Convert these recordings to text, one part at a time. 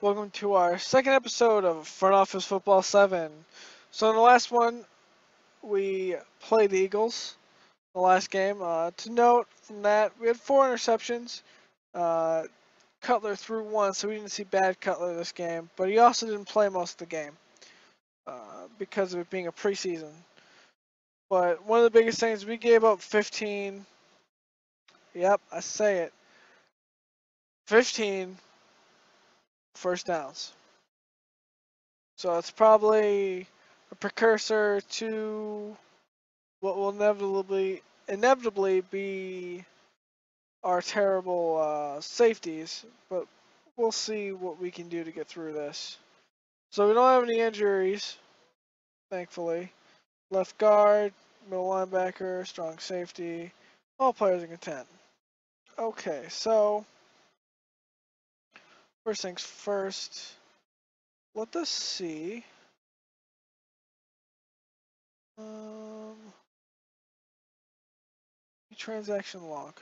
Welcome to our second episode of Front Office Football 7. So in the last one, we played the Eagles, the last game. To note from that, we had 4 interceptions. Cutler threw 1, so we didn't see bad Cutler this game. But he also didn't play most of the game because of it being a preseason. But one of the biggest things, we gave up 15. Yep, I say it. 15 first downs. So it's probably a precursor to what will inevitably be our terrible safeties, but we'll see what we can do to get through this. So we don't have any injuries, thankfully. Left guard, middle linebacker, strong safety, all players are content. Okay, so first things first, let us see. Transaction log.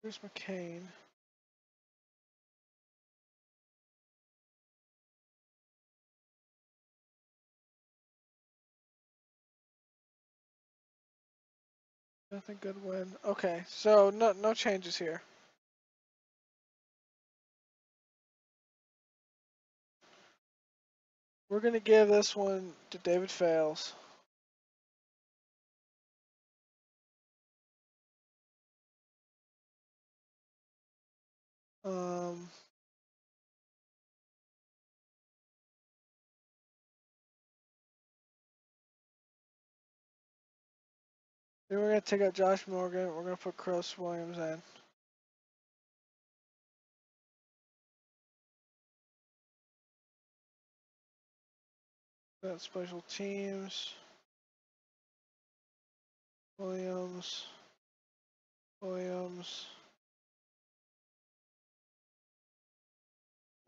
Here's McCain. Nothing good win. Okay, so no changes here. We're gonna give this one to David Fales. Um, then we're gonna take out Josh Morgan. We're gonna put Chris Williams in. That's special teams. Williams. Williams.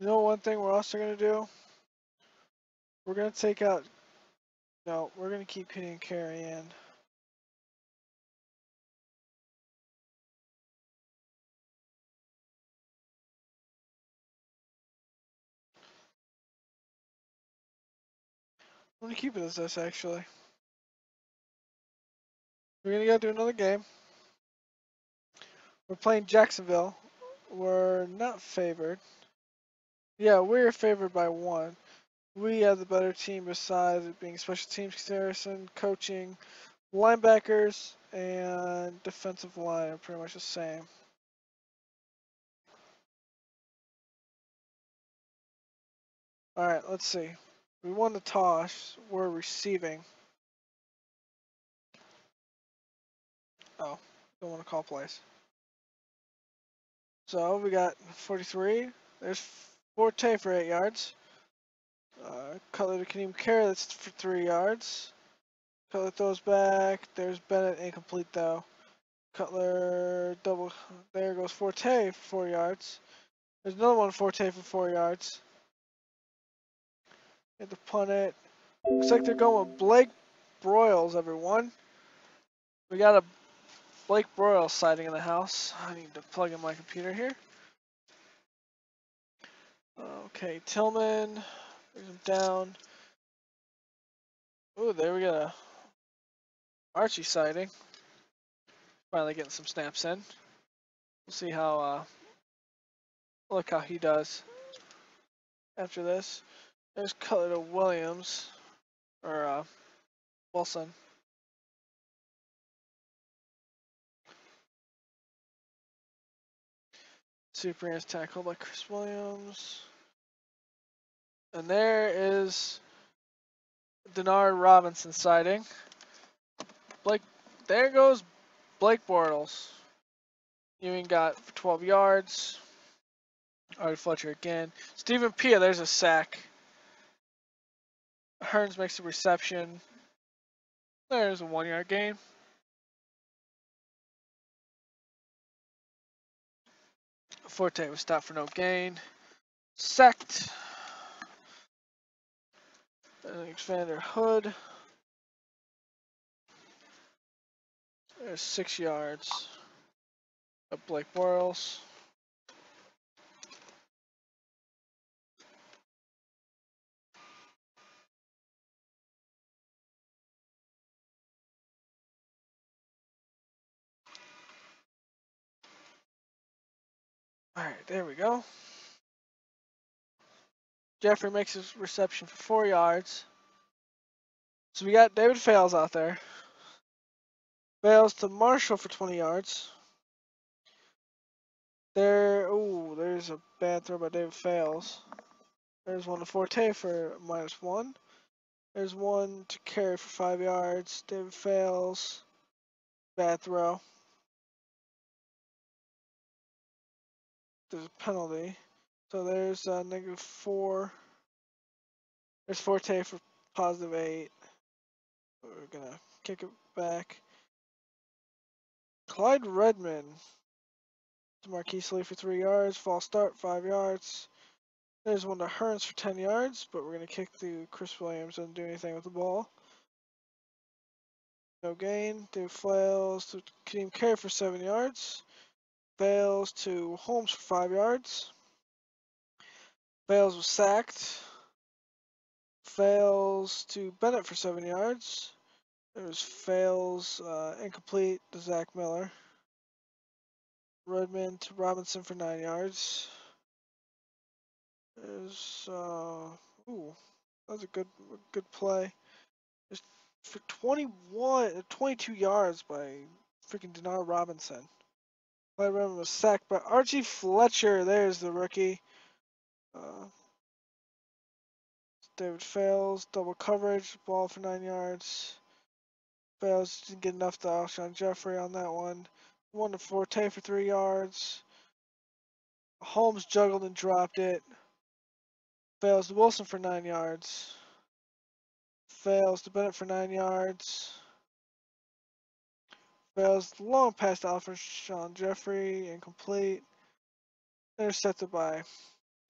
You know one thing we're also gonna do? We're gonna take out. No, we're gonna keep Kenny and Carey in. I'm gonna keep it as this actually. We're gonna go do another game. We're playing Jacksonville. We're not favored. Yeah, we're favored by 1. We have the better team besides it being special teams comparison, coaching, linebackers, and defensive line are pretty much the same. Alright, let's see. We won the toss. We're receiving. Oh, don't want to call plays. So we got 43. There's Forte for 8 yards. Cutler to Kaneem Carey, that's for 3 yards. Cutler throws back. There's Bennett, incomplete though. Cutler double. There goes Forte for 4 yards. There's another one Forte for 4 yards. Get to punt it. Looks like they're going with Blake Broyles, everyone. We got a Blake Broyles sighting in the house. I need to plug in my computer here. Okay, Tillman. Brings him down. Ooh, there we got a Archie sighting. Finally getting some snaps in. We'll see how, look how he does after this. There's Cutler to Williams, or Wilson. Super is tackled by Chris Williams. And there is Denard Robinson sighting. There goes Blake Bortles. Ewing got for 12 yards. Alright, Fletcher again. Stephen Pia, there's a sack. Hearns makes a reception. There's a 1-yard gain. Forte was stopped for no gain. Sacked. Alexander Hood. There's 6 yards. Blake Bortles. Alright, there we go. Jeffrey makes his reception for 4 yards. So we got David Fales out there. Fales to Marshall for 20 yards. There's a bad throw by David Fales. There's one to Forte for -1. There's one to carry for 5 yards. David Fales. Bad throw. There's a penalty. So there's -4. There's Forte for +8. We're gonna kick it back. Clyde Redmond to Marquise Lee for 3 yards. False start, 5 yards. There's one to Hearns for 10 yards, but we're gonna kick to Chris Williams. Doesn't do anything with the ball. No gain. David Fales to Kadeem Carey for 7 yards. Fales to Holmes for 5 yards. Fales was sacked. Fales to Bennett for 7 yards. There's Fales incomplete to Zach Miller. Redmond to Robinson for 9 yards. There's that's a good play. Just for 22 yards by freaking Denard Robinson. Clyde Redmond was sacked by Archie Fletcher. There's the rookie. David Fales, double coverage, ball for 9 yards. Fales didn't get enough to Alshon Jeffrey on that one. One to Forte for 3 yards. Holmes juggled and dropped it. Fales to Wilson for 9 yards. Fales to Bennett for 9 yards. Fales long pass to Alshon Jeffrey, incomplete. Intercepted by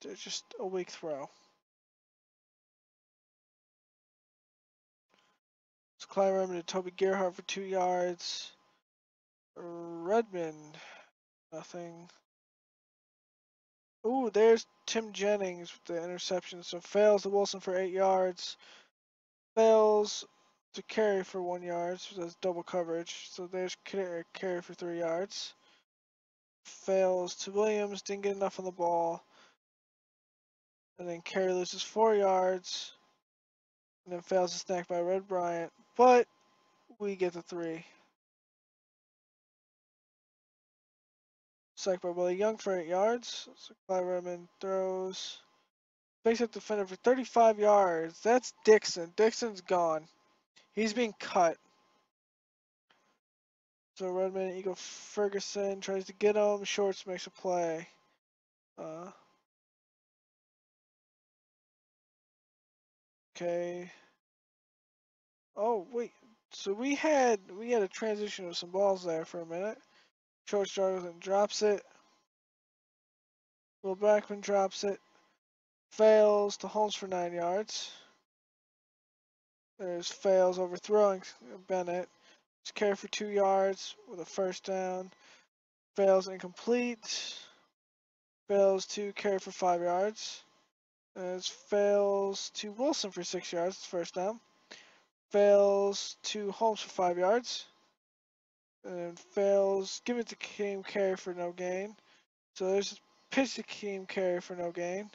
just a weak throw. So Clyde Redmond to Toby Gerhardt for 2 yards. Redmond, nothing. Ooh, there's Tim Jennings with the interception. So Fales to Wilson for 8 yards. Fales to Carey for 1 yard. So that's double coverage. So there's Carey for 3 yards. Fales to Williams, didn't get enough on the ball. And then Carey loses 4 yards. And then fails to snack by Red Bryant. But we get the 3. Sacked by Willie Young for 8 yards. So Clyde Redmond throws. Face up defender for 35 yards. That's Dixon. Dixon's gone. He's being cut. So Redmond, Eagle Ferguson tries to get him. Shorts makes a play. Okay. Oh wait. So we had a transition of some balls there for a minute. Short struggles and drops it. Will Blackman drops it. Fails to Holmes for 9 yards. There's Fails overthrowing Bennett. It's Carey for 2 yards with a first down. Fails incomplete. Fails to Carey for 5 yards. There's Fails to Wilson for 6 yards. It's first down. Fails to Holmes for 5 yards. And Fails, give it to Kadeem Carey for no gain. So there's a pitch to Kadeem Carey for no gain.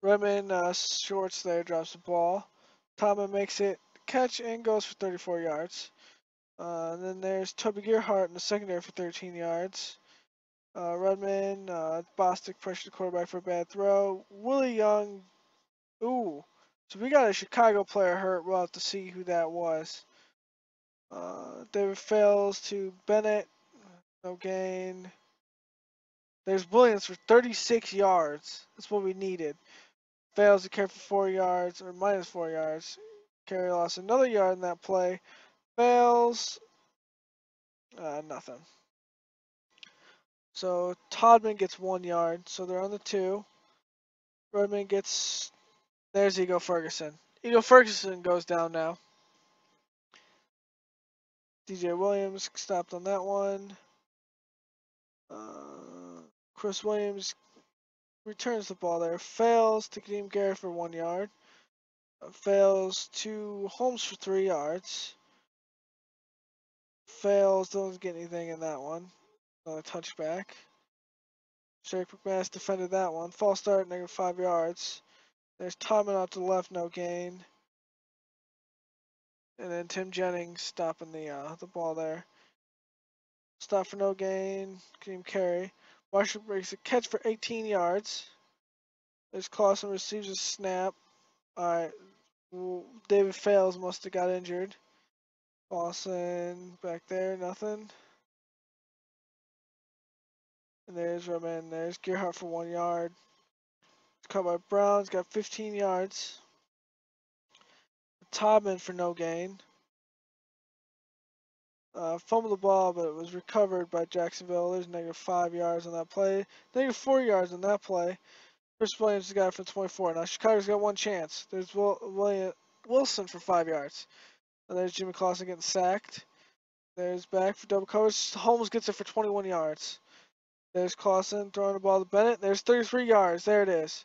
Redmond shorts there, drops the ball. Tama makes it catch and goes for 34 yards. And then there's Toby Gerhardt in the secondary for 13 yards. Redmond, Bostic pressured the quarterback for a bad throw. Willie Young, ooh. So we got a Chicago player hurt. We'll have to see who that was. David Fales to Bennett, no gain. There's Williams for 36 yards. That's what we needed. Fails to carry for 4 yards, or -4 yards. Carey lost another yard in that play. Fails, nothing. So Todman gets 1 yard, so they're on the 2. Redmond gets There's Ego Ferguson. Ego Ferguson goes down now. DJ Williams stopped on that one. Chris Williams returns the ball there. Fails to Kadeem Garrett for 1 yard. Fails to Holmes for 3 yards. Fails, doesn't get anything in that one. Another touchback. Sherrick McManus defended that one. False start, -5 yards. There's Todman out to the left, no gain. And then Tim Jennings stopping the ball there. Stop for no gain. Kadeem carry. Marshall breaks a catch for 18 yards. There's Clausen receives a snap. Alright. David Fales must have got injured. Clausen back there, nothing. And there's Redman. There's Gerhardt for 1 yard. It's caught by Brown's got 15 yards. Todman for no gain. Fumbled the ball, but it was recovered by Jacksonville. There's -5 yards on that play. -4 yards on that play. Chris Williams got it for 24. Now Chicago's got one chance. There's Wilson for 5 yards. And there's Jimmy Clausen getting sacked. There's back for double coverage. Holmes gets it for 21 yards. There's Clausen throwing the ball to Bennett. There's 33 yards. There it is.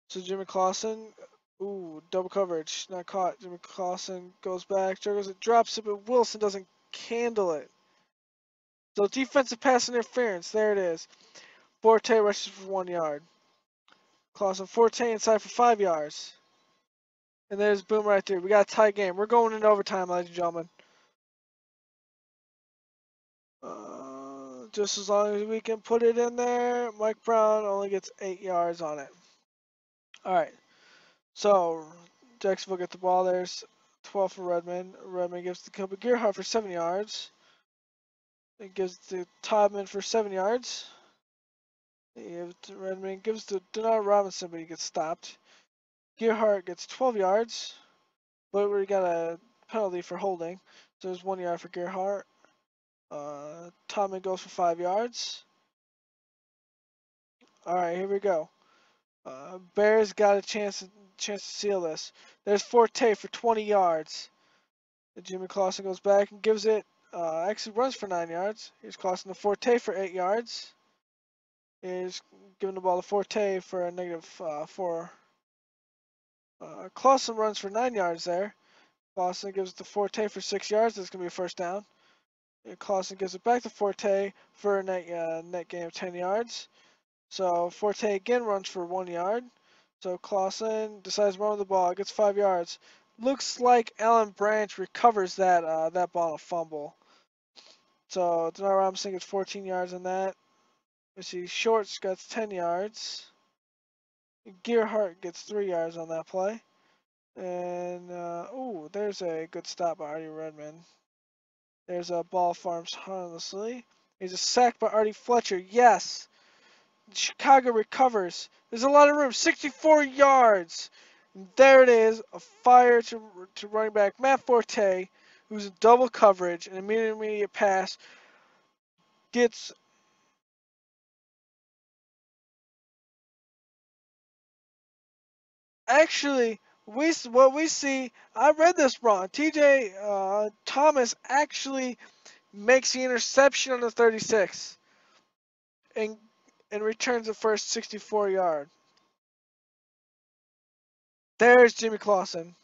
So Jimmy Clausen, double coverage, not caught. Jimmy Clausen goes back, juggles it, drops it, but Wilson doesn't handle it. So defensive pass interference. There it is. Forte rushes for 1 yard. Clausen Forte inside for 5 yards. And there's boom right there. We got a tie game. We're going into overtime, ladies and gentlemen. Just as long as we can put it in there. Mike Brown only gets 8 yards on it. All right. So Jacksonville get the ball. There's 12 for Redmond. Redmond gives to Kobe Gerhardt for 7 yards. It gives to Todman for 7 yards. Redmond gives to Denard Robinson, but he gets stopped. Gerhardt gets 12 yards, but we got a penalty for holding. So there's 1 yard for Gerhardt. Todman goes for 5 yards. All right, here we go. Bears got a chance to seal this. There's Forte for 20 yards. Jimmy Clausen goes back and gives it. Actually runs for 9 yards. Here's Clausen to Forte for 8 yards. He's giving the ball to Forte for a -4. Clausen runs for 9 yards there. Clausen gives it to Forte for 6 yards. That's going to be a first down. And Clausen gives it back to Forte for a net gain of 10 yards. So Forte again runs for 1 yard. So Clausen decides to run with the ball. It gets 5 yards. Looks like Alan Branch recovers that ball on a fumble. So Denard Robinson gets 14 yards on that. You see Shorts gets 10 yards. Gerhardt gets 3 yards on that play. And there's a good stop by Artie Redmond. There's a ball farms harmlessly. Here's a sack by Artie Fletcher. Yes. Chicago recovers. There's a lot of room. 64 yards. And there it is. A fire to running back Matt Forte, who's in double coverage. An immediate pass. Gets. Actually, what we see. I read this wrong. TJ Thomas actually makes the interception on the 36. And returns the first 64 yard. There's Jimmy Clausen.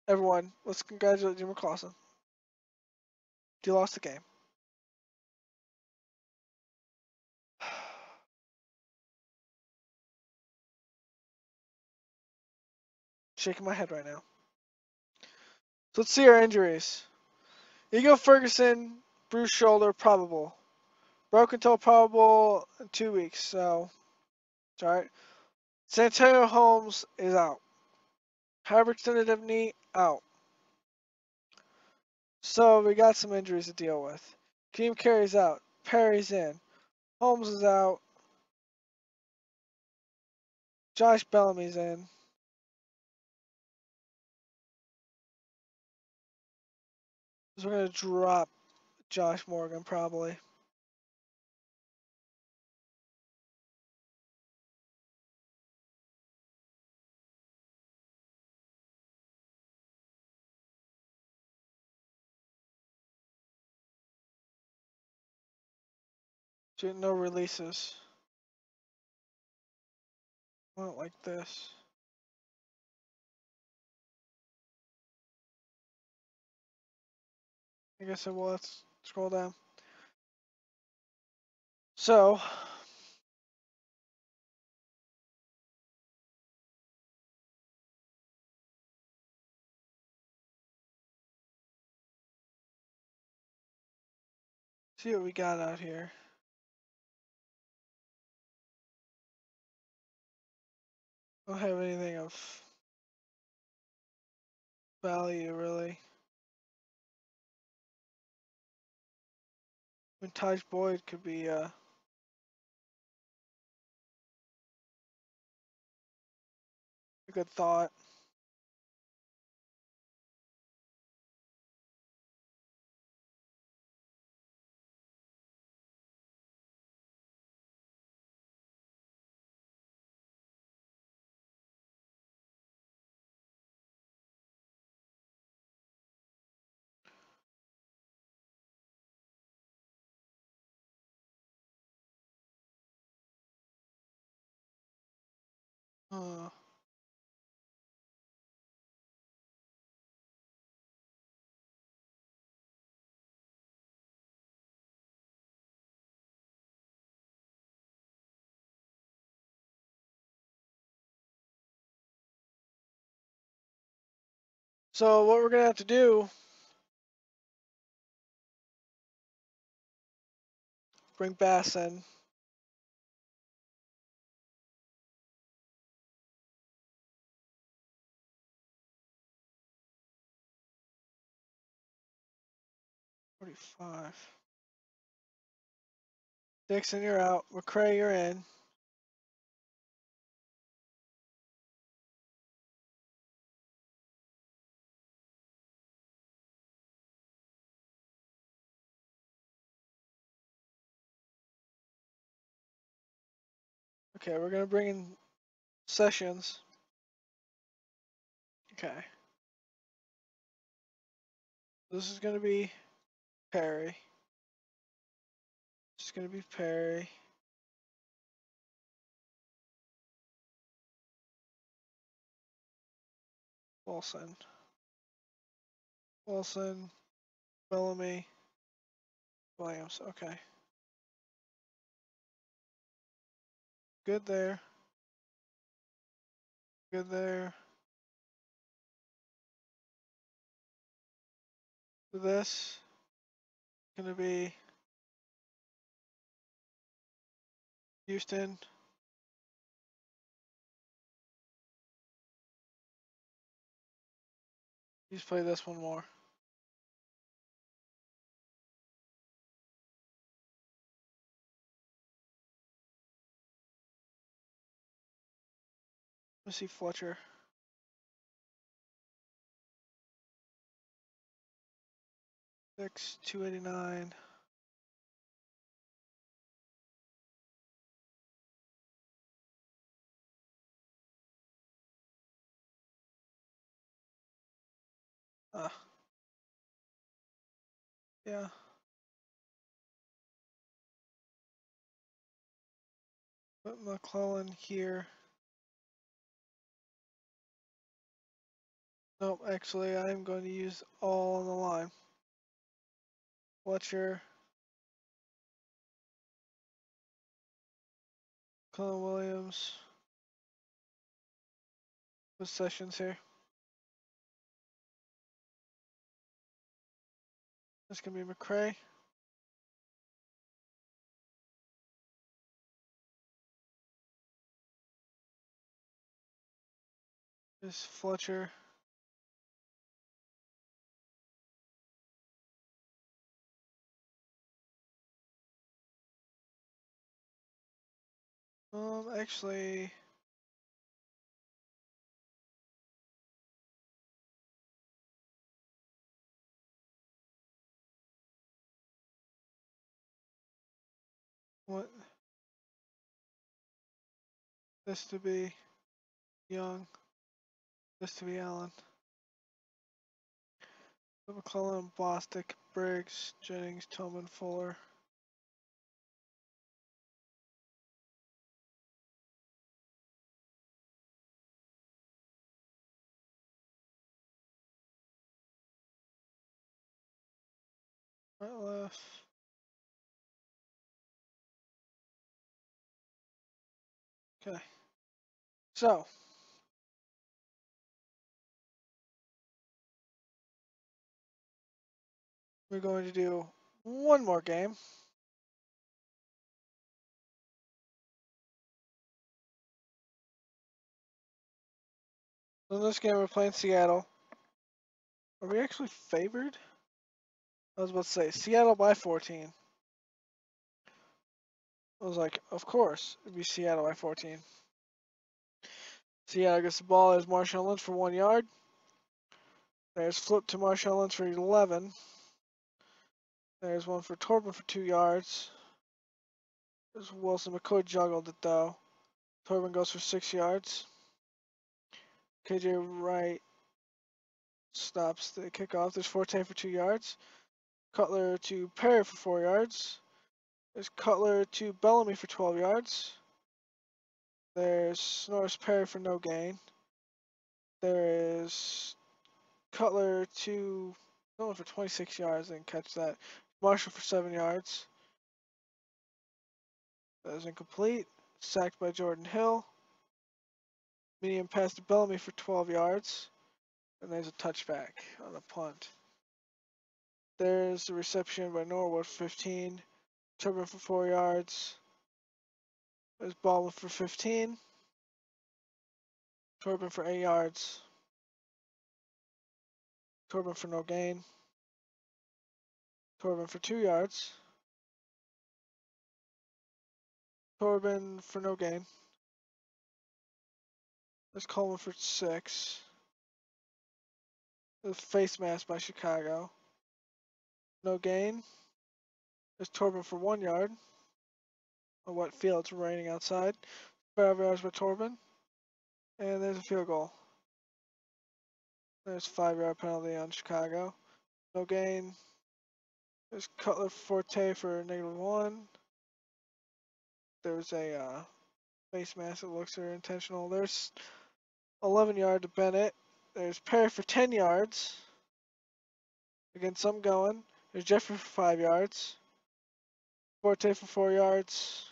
Everyone, let's congratulate Jimmy Clausen. He lost the game. Shaking my head right now. So let's see our injuries. Ego Ferguson, bruised shoulder, probable. Broken toe, probable in 2 weeks. So, it's alright. Santonio Holmes is out. Hyperextended knee, out. So we got some injuries to deal with. Kadeem Carey's out. Perry's in. Holmes is out. Josh Bellamy's in. So we're going to drop Josh Morgan probably. No releases. Not like this. I guess I will. Let's scroll down. So, see what we got out here. Don't have anything of value really. I mean, Taj Boyd could be a good thought. Uh, so what we're gonna have to do, bring Bass in. $45. Dixon, you're out. McCray, you're in. Okay, we're gonna bring in Sessions. Okay. This is gonna be Perry. This is gonna be Perry. Wilson. Wilson. Bellamy. Williams. Okay. Good there. Good there. This gonna be Houston. He's play this one more. Let's see Fletcher. 289. Yeah. Put McClellan here. Nope, actually, I'm going to use all on the line. Fletcher. Colin Williams. With Sessions here. This can be McCray. This Fletcher. Actually, what this to be Young, this to be Allen. McClellan, Bostic, Briggs, Jennings, Tillman, Fuller. Right, left. Okay. So we're going to do one more game. In this game, we're playing Seattle. Are we actually favored? I was about to say Seattle by 14. I was like, of course, it'd be Seattle by 14. Seattle gets the ball. There's Marshawn Lynch for 1 yard. There's flip to Marshawn Lynch for 11. There's one for Torben for 2 yards. There's Wilson. McCoy juggled it though. Torben goes for 6 yards. KJ Wright stops the kickoff. There's Forte for 2 yards. Cutler to Perry for 4 yards. There's Cutler to Bellamy for 12 yards. There's Norris Perry for no gain. There is Cutler to Nolan for 26 yards. Didn't catch that. Marshall for 7 yards. That was incomplete. Sacked by Jordan Hill. Medium pass to Bellamy for 12 yards. And there's a touchback on a punt. There's a reception by Norwood for 15. Turbin for 4 yards. There's Baldwin for 15. Torben for 8 yards. Torben for no gain. Torben for 2 yards. Torben for no gain. There's Coleman for 6. There's face mask by Chicago. No gain. There's Torben for 1 yard. On wet field, it's raining outside. 5 yards by Torben. And there's a field goal. There's 5-yard penalty on Chicago. No gain. There's Cutler Forte for -1. There's a face mask that looks are intentional. There's 11 yard to Bennett. There's Perry for 10 yards. Again, some going. There's Jeffrey for 5 yards. Forte for 4 yards.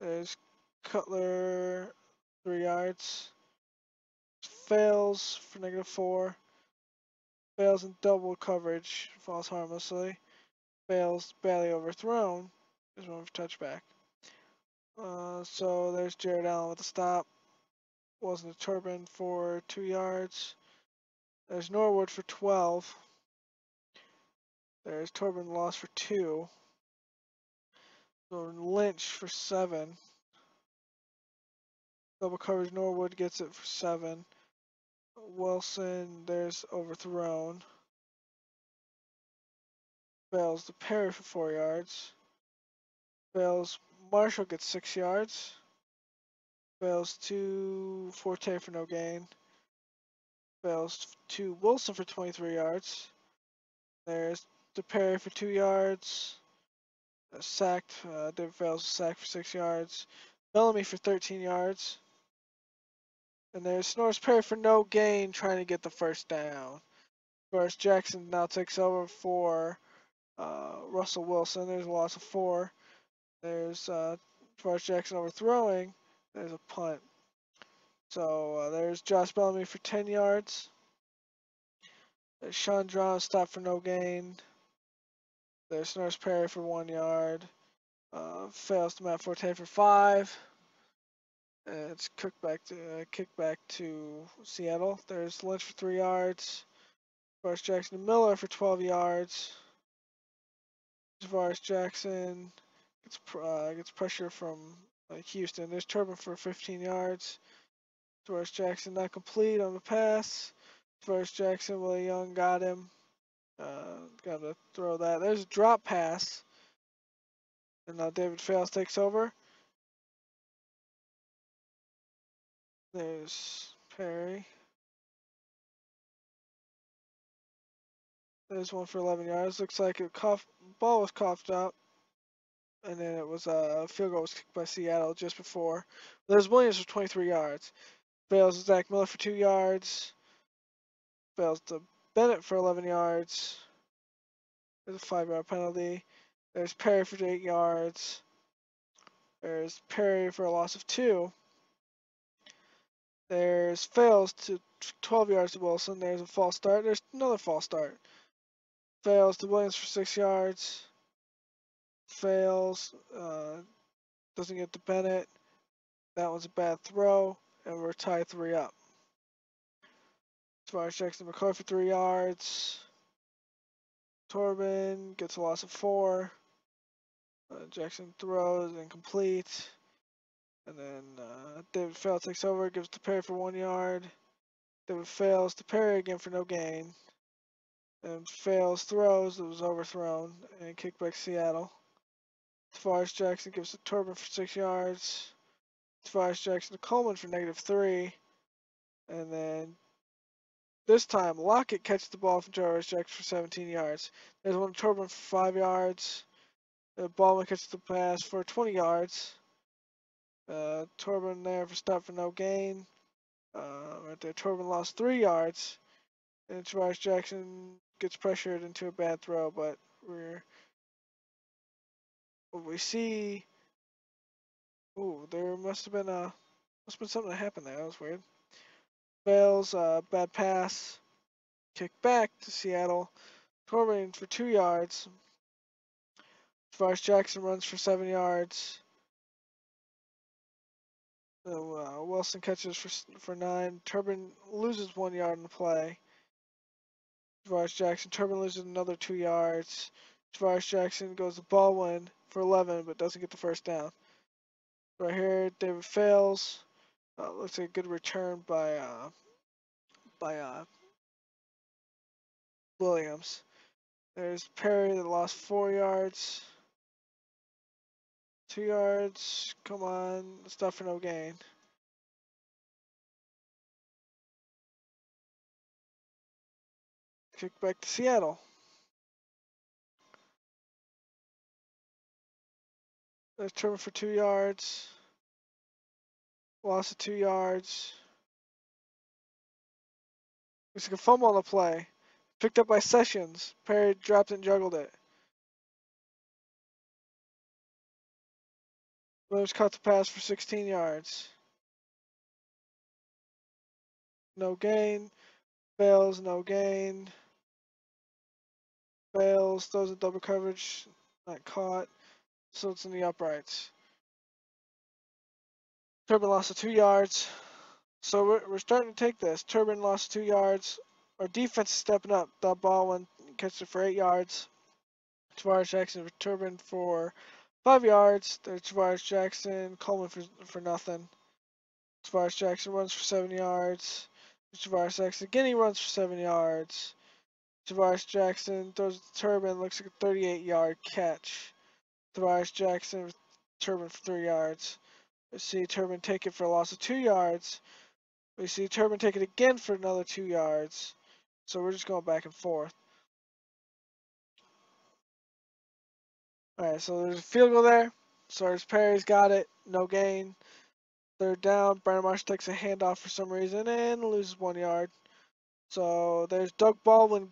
There's Cutler 3 yards. Fails for -4. Fails in double coverage. Falls harmlessly. Fails badly overthrown. There's one for touchback. So there's Jared Allen with the stop. Wasn't a Turbin for 2 yards. There's Norwood for 12. There's Turbin lost for 2. So Lynch for 7. Double coverage, Norwood gets it for 7. Wilson, there's overthrown. Fails to Perry for 4 yards. Fails, Marshall gets 6 yards. Fails to Forte for no gain. Fails to Wilson for 23 yards. There's to Perry for 2 yards. Sacked, David Fails sacked for 6 yards. Bellamy for 13 yards. And there's Norris Perry for no gain, trying to get the first down. Forrest Jackson now takes over for Russell Wilson. There's a loss of 4. There's Forrest Jackson overthrowing. There's a punt. So there's Josh Bellamy for 10 yards. There's Sean Drown stopped for no gain. There's Norris Perry for 1 yard. Fails to Matt Forte for 5. And it's kicked back to Seattle. There's Lynch for 3 yards. Forrest Jackson to Miller for 12 yards. Forrest Jackson gets pressure from Houston. There's Turbin for 15 yards. Forrest Jackson not complete on the pass. Forrest Jackson, Willie Young got him. Got to throw that. There's a drop pass. And now David Fales takes over. There's Perry. There's one for 11 yards. Looks like ball was coughed up. And then it was a field goal was kicked by Seattle just before. There's Williams for 23 yards. Fails to Zach Miller for 2 yards. Fails to Bennett for 11 yards. There's a 5-yard penalty. There's Perry for 8 yards. There's Perry for a loss of 2. There's fails to 12 yards to Wilson. There's a false start. There's another false start. Fails to Williams for 6 yards. Fails. Doesn't get to Bennett. That was a bad throw. And we're tied 3 up. As far as Jackson McCoy for 3 yards. Torben gets a loss of 4. Jackson throws incomplete. And then David Fail takes over, gives to Perry for 1 yard. David fails to Perry again for no gain. And fails throws, it was overthrown. And kickback Seattle. As far as Jackson gives to Torben for 6 yards. As far as Jackson to Coleman for -3. And then this time, Lockett catches the ball from Jarvis Jackson for 17 yards. There's one to Torben for 5 yards. Ballman catches the pass for 20 yards. Torben there for stop for no gain. Right there, Torben lost 3 yards. And Jarvis Jackson gets pressured into a bad throw, but we see. Ooh, there must have been something that happened there. That was weird. Fails, bad pass. Kick back to Seattle. Torben for 2 yards. As far as Jackson runs for 7 yards. So, Wilson catches for 9. Turbin loses 1 yard in the play. Tavares Jackson. Turbin loses another 2 yards. Tavares Jackson goes to Baldwin for 11, but doesn't get the first down. Right here, David fails. Looks like a good return by Williams. There's Perry that lost 4 yards. 2 yards. Come on, stuff for no gain. Kick back to Seattle. There's Turbin for 2 yards. Loss of 2 yards. Looks like a fumble on the play. Picked up by Sessions. Perry dropped it and juggled it. Williams caught the pass for 16 yards. No gain. Fails, no gain. Fails, throws in double coverage. Not caught. So it's in the uprights. Turbin lost of 2 yards. So we're starting to take this. Turbin lost 2 yards. Our defense is stepping up. The ball went catches it for 8 yards. Tavares Jackson for Turbin for 5 yards. There's Tavares Jackson. Coleman for nothing. Tavares Jackson runs for 7 yards. Tavares Jackson again, he runs for 7 yards. Tavares Jackson throws the Turbin, looks like a 38-yard catch. Tavares Jackson with Turbin for 3 yards. We see Turbin take it for a loss of 2 yards. We see Turbin take it again for another 2 yards. So we're just going back and forth. Alright, so there's a field goal there. Sarge Perry's got it. No gain. 3rd down. Brandon Marsh takes a handoff for some reason and loses 1 yard. So there's Doug Baldwin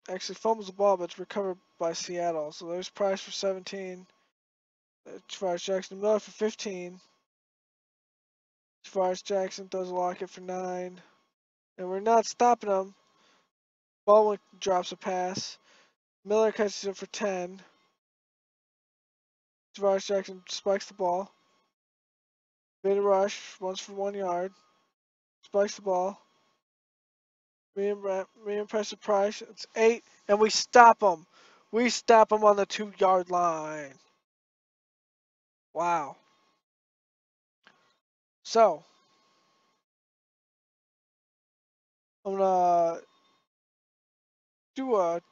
actually fumbles the ball, but it's recovered by Seattle. So there's Price for 17. Tavares Jackson Miller for 15. Tavares Jackson throws a Lockett for 9. And we're not stopping him. Baldwin drops a pass. Miller catches it for 10. Tavares Jackson spikes the ball. Made a rush, runs for 1 yard. Spikes the ball. Me and Pressure Price. It's 8, and we stop him. We stop him on the 2-yard line. Wow. So I'm gonna do a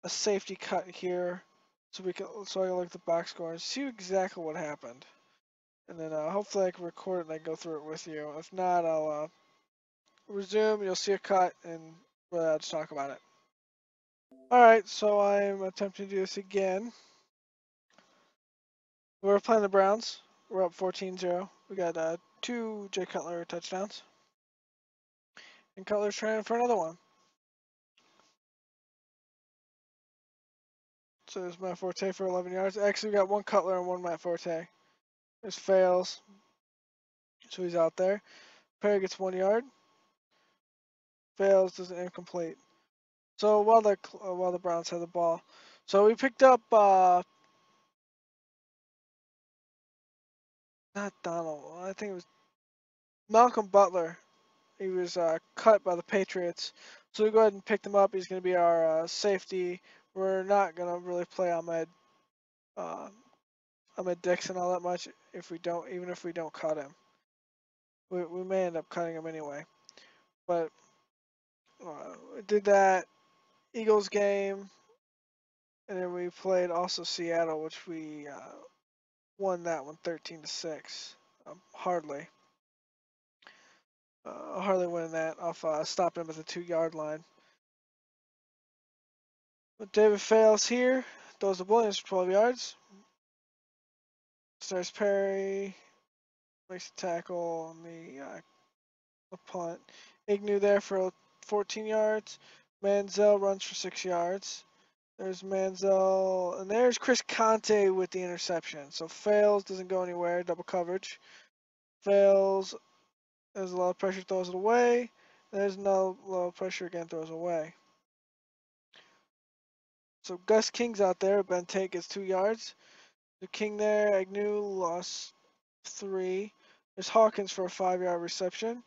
safety cut here, so I can look at the box score and see exactly what happened, and then hopefully I can record it and I go through it with you. If not, I'll resume. You'll see a cut, and I'll just talk about it. All right, so I'm attempting to do this again. We're playing the Browns. We're up 14-0. We got 2 Jay Cutler touchdowns, and Cutler's trying for another one. So there's Matt Forte for 11 yards. Actually, we got one Cutler and one Matt Forte. There's Fails. So he's out there. Perry gets 1 yard. Fails, does an incomplete. So while the Browns had the ball, so we picked up not Donald. I think it was Malcolm Butler. He was cut by the Patriots, so we go ahead and picked him up. He's going to be our safety. We're not going to really play uh, Ahmed Dixon all that much even if we don't cut him. We may end up cutting him anyway. But we did that Eagles game, and then we played also Seattle, which we won that one 13-6. Hardly winning that off stopping him at the 2 yard line. But David Fails here, throws the Williams for 12 yards. Starts Perry, makes a tackle on the punt. Ignu there for 14 yards. Manziel runs for 6 yards. There's Manziel, and there's Chris Conte with the interception. So Fails, doesn't go anywhere, double coverage. Fails, there's a lot of pressure, throws it away. There's no low pressure again, throws away. So Gus King's out there. Ben Tate gets 2 yards. The King there, Agnew lost 3. There's Hawkins for a 5-yard reception.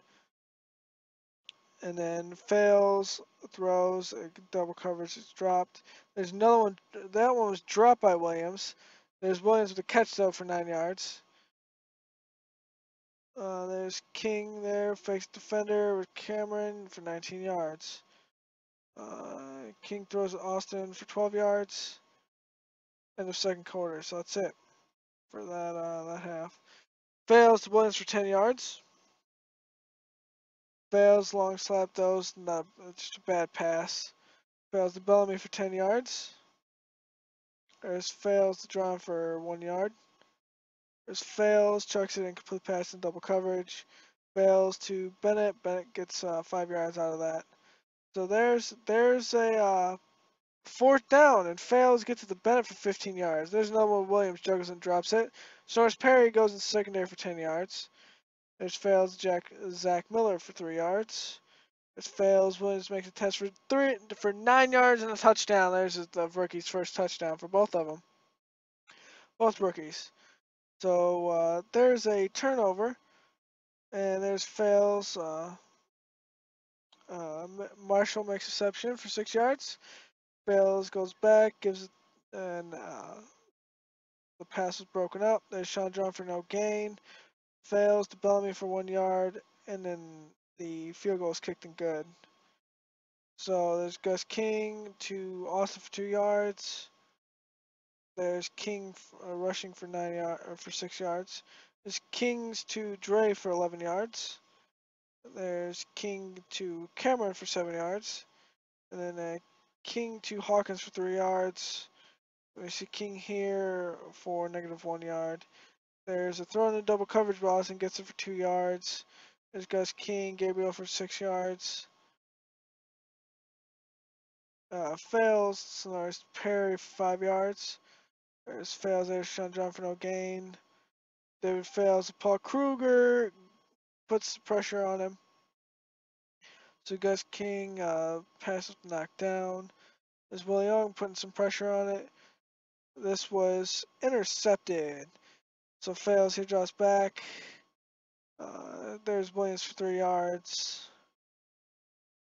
And then Fails, throws, double coverage is dropped. There's another one. That one was dropped by Williams. There's Williams with a catch though for 9 yards. There's King there, fakes defender with Cameron for 19 yards. King throws Austin for 12 yards. End of second quarter, so that's it for that half. Fails to Williams for 10 yards. Fails long slap those, not just a bad pass. Fails to Bellamy for 10 yards. There's Fails to John for 1 yard. There's Fails, chucks it in complete pass and double coverage. Fails to Bennett. Bennett gets 5 yards out of that. So there's a 4th down, and Fails gets to the Bennett for 15 yards. There's another one. Williams juggles and drops it. Source Perry goes in secondary for 10 yards. There's Fails, Zach Miller for 3 yards. There's Fails. Williams makes a test for 9 yards and a touchdown. There's the rookie's first touchdown for both of them. Both rookies. So there's a turnover, and there's Fails. Marshall makes a reception for 6 yards. Fails goes back, gives it, and the pass was broken up. There's Sean John for no gain. Fails to Bellamy for 1 yard, and then the field goal is kicked and good. So there's Gus King to Austin for 2 yards. There's King rushing for 6 yards. There's Kings to Dre for 11 yards. There's King to Cameron for 7 yards. And then King to Hawkins for 3 yards. We see King here for -1 yard. There's a throw in the double coverage. Boston gets it for 2 yards. There's Gus King, Gabriel for 6 yards. Fails. So there's Perry for 5 yards. There's Fails. There's Sean John for no gain. David Fails. Paul Kruger puts the pressure on him. So Gus King pass was knocked down. There's Will Young putting some pressure on it. This was intercepted. So Fails, he drops back. There's Williams for 3 yards.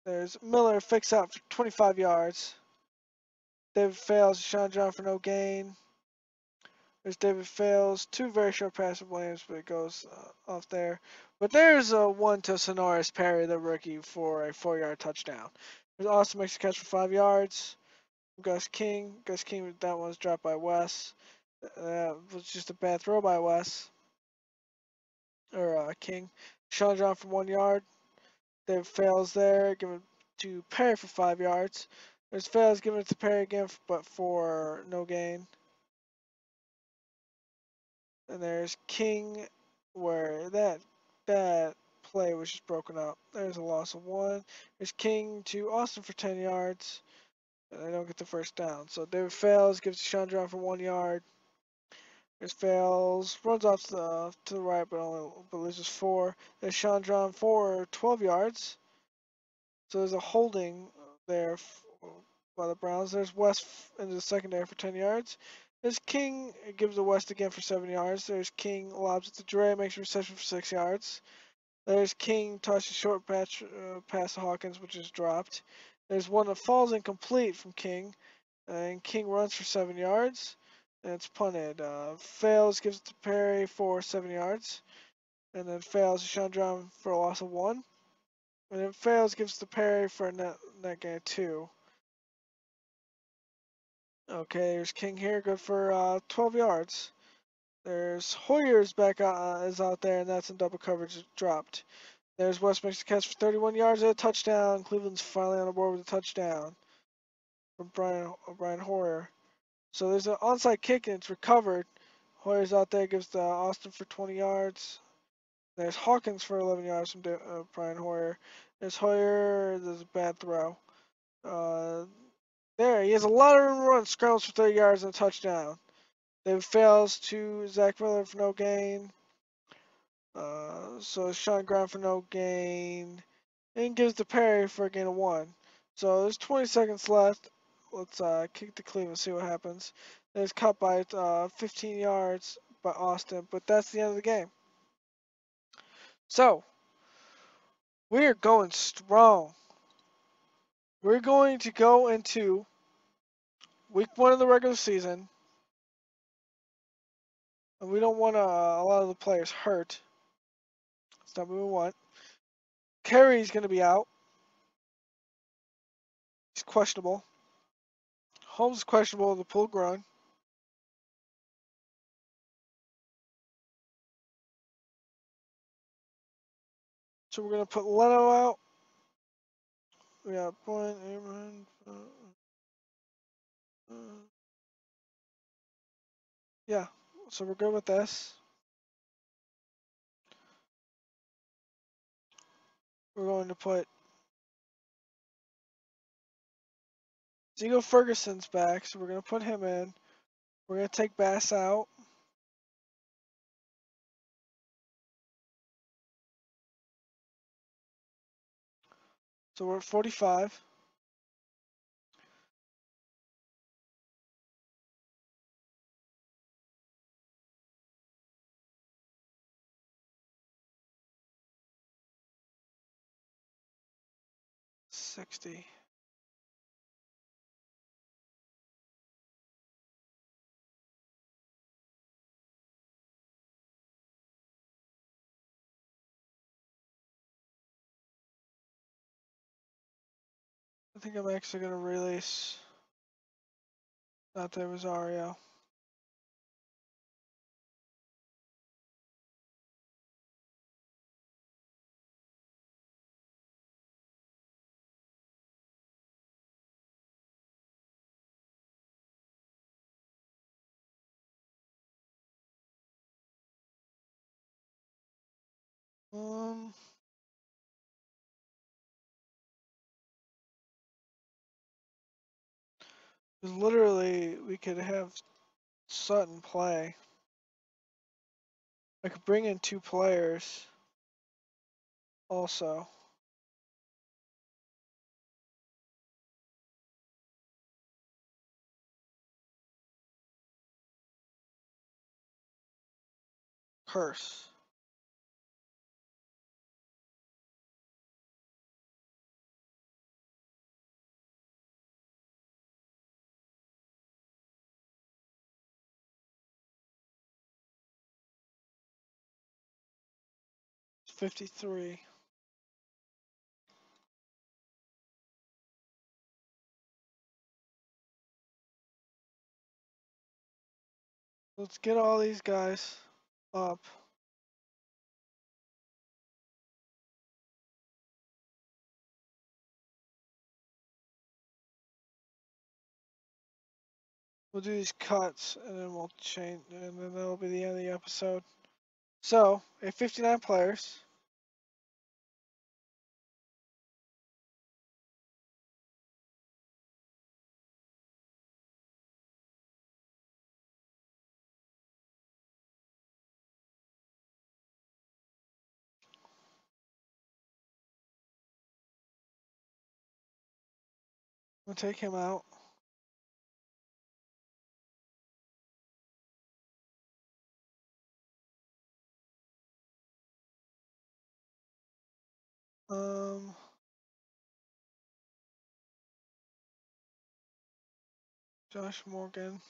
There's Miller, fix out for 25 yards. David Fails, Sean John for no gain. There's David Fails, 2 very short passes of Williams, but it goes off there. But there's a 1 to Sonoris Perry, the rookie, for a 4-yard touchdown. There's Austin makes a catch for 5 yards. Gus King, that one was dropped by Wes. That was just a bad throw by Wes. Or King. Sean John for 1 yard. David Fails there, give it to Perry for 5 yards. There's Fails giving it to Perry again, but for no gain. And there's King, where that play was just broken up. There's a loss of 1. There's King to Austin for 10 yards. and they don't get the first down. So David fails, gives to Chandra for 1 yard. There's fails, runs off to the right, but loses 4. There's Chandra for 12 yards. So there's a holding there by the Browns. There's West into the secondary for 10 yards. There's King, it gives to West again for 7 yards. There's King, lobs it to Dre, makes a reception for 6 yards. There's King, tosses a short pass to Hawkins, which is dropped. There's one that falls incomplete from King, and King runs for 7 yards, and it's punted. Fails, gives it to Perry for 7 yards, and then fails to Chandra for a loss of 1. And then fails, gives it to Perry for a net gain of 2. Okay, there's King here, good for 12 yards. There's Hoyer's back is out there, and that's in double coverage, dropped. There's West makes the catch for 31 yards and a touchdown. Cleveland's finally on the board with a touchdown from Brian Hoyer. So there's an onside kick and it's recovered. Hoyer's out there, gives to Austin for 20 yards. There's Hawkins for 11 yards from Brian Hoyer. There's Hoyer, there's a bad throw. There, he has a lot of room to run, scrambles for 30 yards and a touchdown. Then fails to Zach Miller for no gain. So Sean Graham for no gain. And gives to Perry for a gain of 1. So there's 20 seconds left. Let's kick to Cleveland, see what happens. There's cut by 15 yards by Austin, but that's the end of the game. So we're going strong. We're going to go into week 1 of the regular season, and we don't want a lot of the players hurt. That's not what we want. Kerry's going to be out. He's questionable. Holmes is questionable with a pulled groin. So we're going to put Leno out. We got point. Yeah, so we're good with this. We're going to put Zigo Ferguson's back, so we're going to put him in. We're going to take Bass out. So we're at 45. $60. I think I'm actually going to release Dante Rosario. Um, because literally we could have Sutton play. I could bring in 2 players also. Curse. It's 53. Let's get all these guys up. We'll do these cuts and then we'll change, and then that'll be the end of the episode. So, we have 59 players. We'll take him out. Um, Josh Morgan.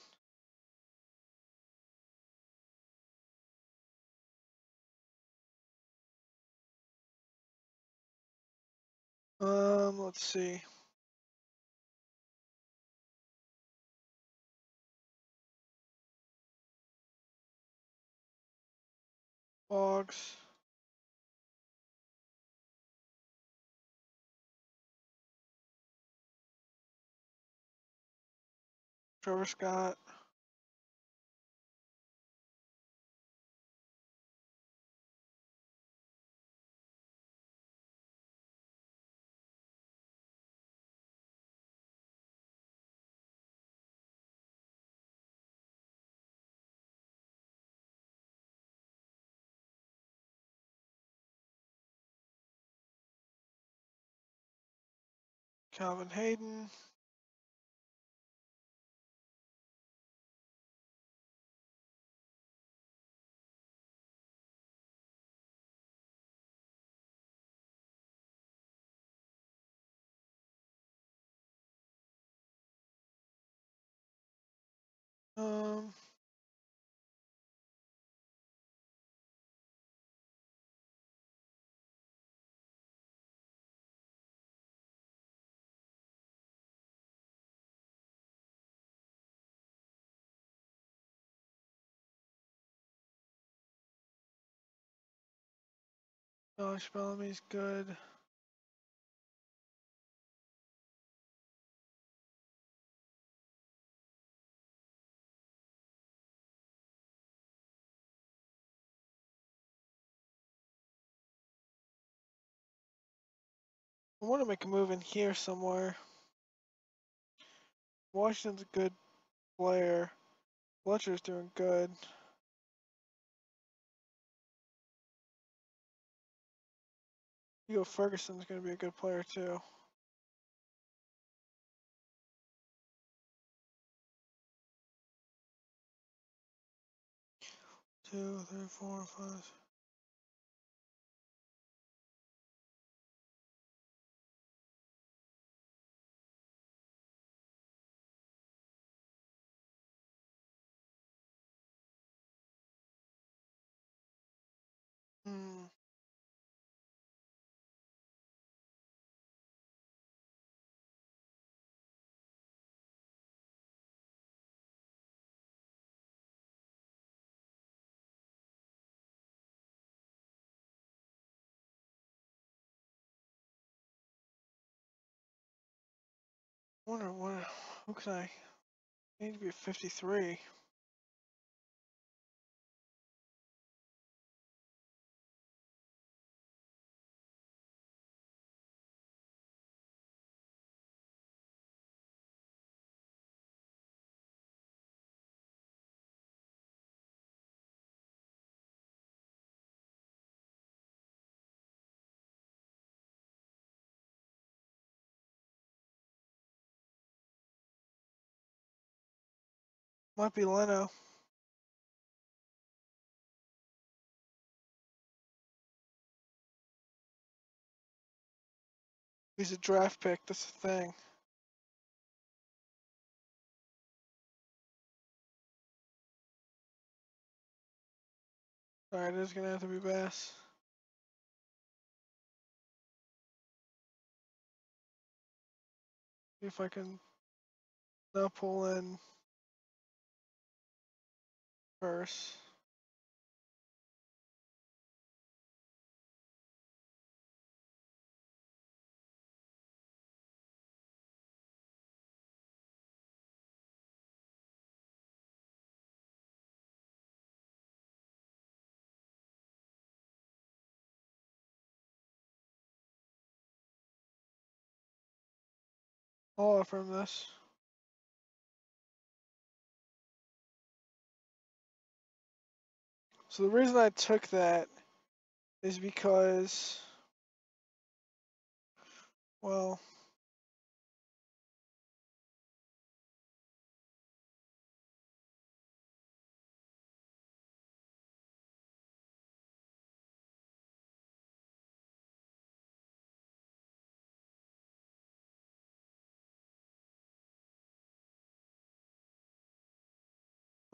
Let's see. Boggs. Trevor Scott. Calvin Hayden. Um, Josh Bellamy's good. I want to make a move in here somewhere. Washington's a good player. Fletcher's doing good. Hugo Ferguson's going to be a good player too. Two, three, four, five. Hmm. Wonder what? Who can I? Need to be 53. Might be Leno. He's a draft pick. That's the thing. Alright, it is going to have to be Bass. See if I can now pull in first. I'll offer him this. So the reason I took that is because, well,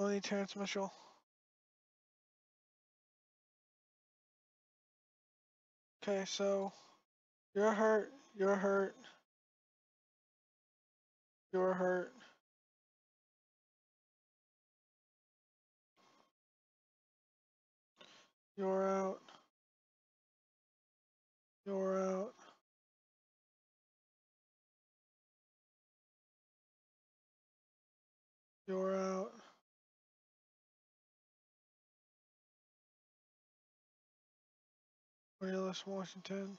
Only Terrence Mitchell. Okay, so you're hurt. You're hurt. You're hurt. You're out. You're out. You're out. Wheelers, Washington.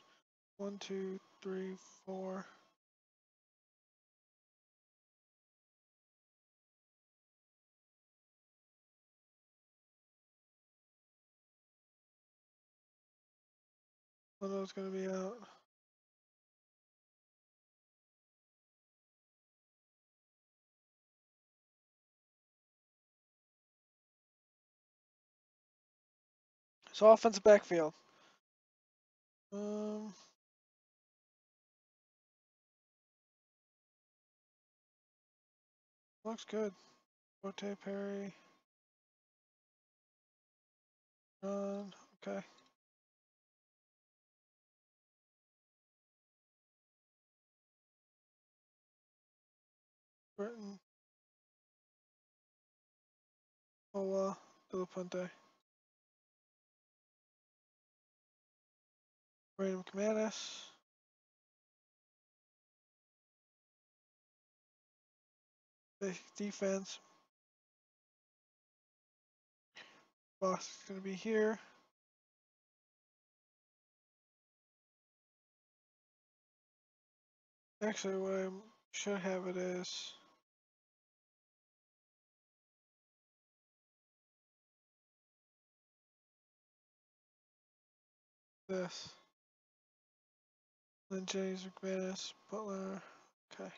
1, 2, 3, 4. One of those gonna be out. So offensive backfield. Looks good. Forte Perry. Okay. Britton. Ola. Delapunte. Brandon McManus. Defense. Boss is gonna be here. Actually, what I should have it is this. Then James McManus, Butler. Okay.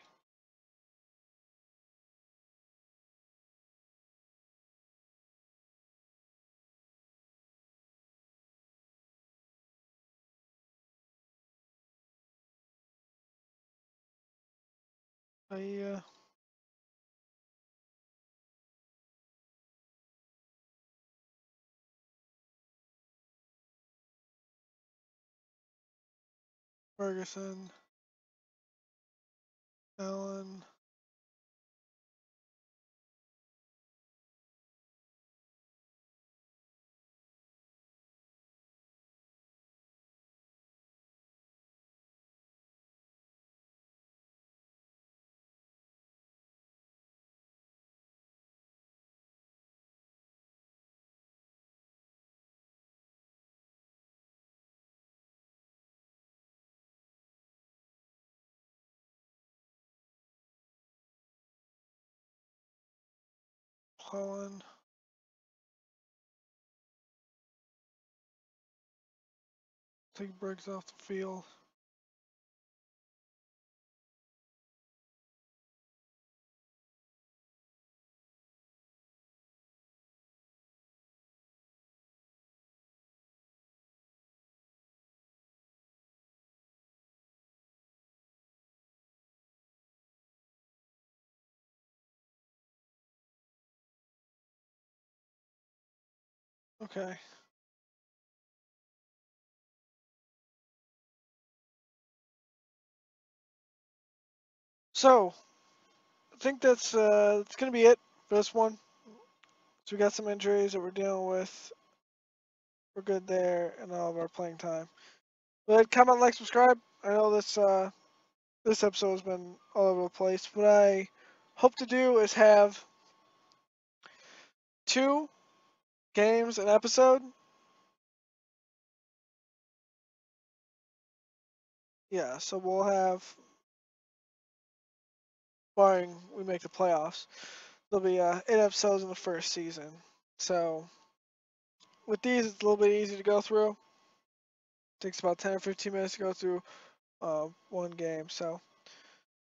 Ferguson. Allen. Holland. Take Briggs off the field. Okay. So I think that's gonna be it for this one. So we got some injuries that we're dealing with. We're good there and all of our playing time. But comment, like, subscribe. I know this episode has been all over the place. What I hope to do is have 2 games an episode. Yeah, so we'll have, barring we make the playoffs, there'll be 8 episodes in the first season. So with these, it's a little bit easy to go through. Takes about 10 or 15 minutes to go through one game. So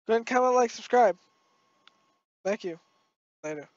go ahead and comment, like, subscribe. Thank you. Later.